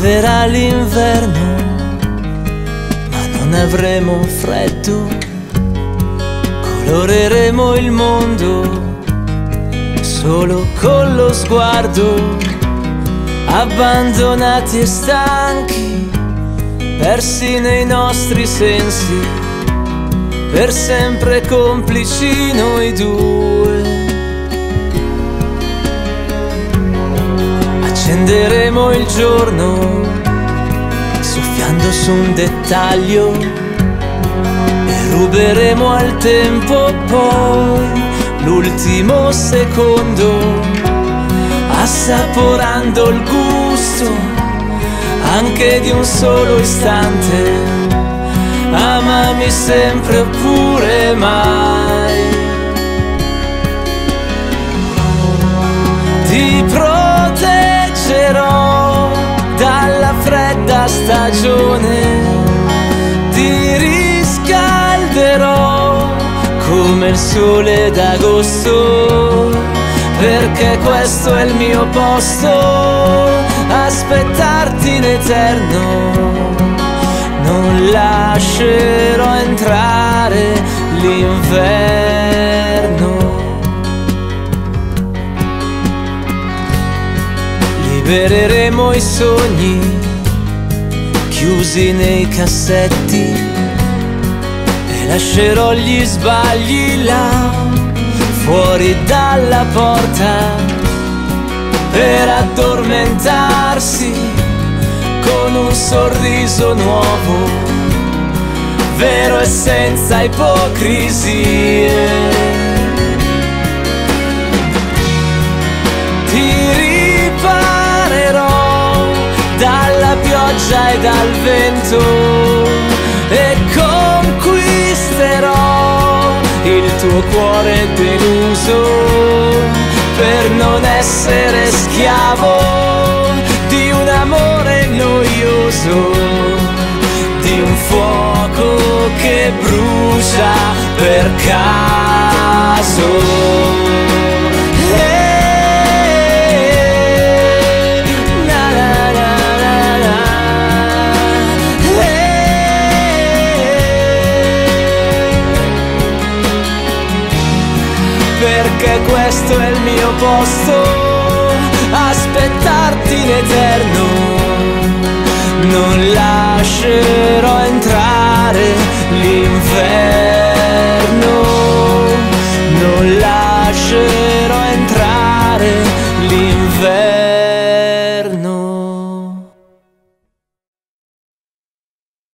Arriverà l'inverno, ma non avremo freddo. Coloreremo il mondo solo con lo sguardo. Abbandonati e stanchi, persi nei nostri sensi, per sempre complici noi due. Accenderemo il giorno soffiando su un dettaglio e ruberemo al tempo poi l'ultimo secondo, assaporando il gusto anche di un solo istante. Amami sempre oppure mai. Ti proteggerò dalla fredda stagione, ti riscalderò come il sole d'agosto, perché questo è il mio posto, aspettarti in eterno. Non lascerò entrare l'inverno. Libereremo i sogni chiusi nei cassetti e lascerò gli sbagli là fuori dalla porta per addormentarsi con un sorriso nuovo, vero e senza ipocrisie. Ti riparerò dalla pioggia e dal vento e conquisterò il tuo cuore deluso, per non essere schiavo di un amore noioso, di un fuoco che brucia per caso. Perché questo è il mio posto, aspettarti in eterno. Non lascerò entrare l'inverno, non lascerò entrare l'inverno.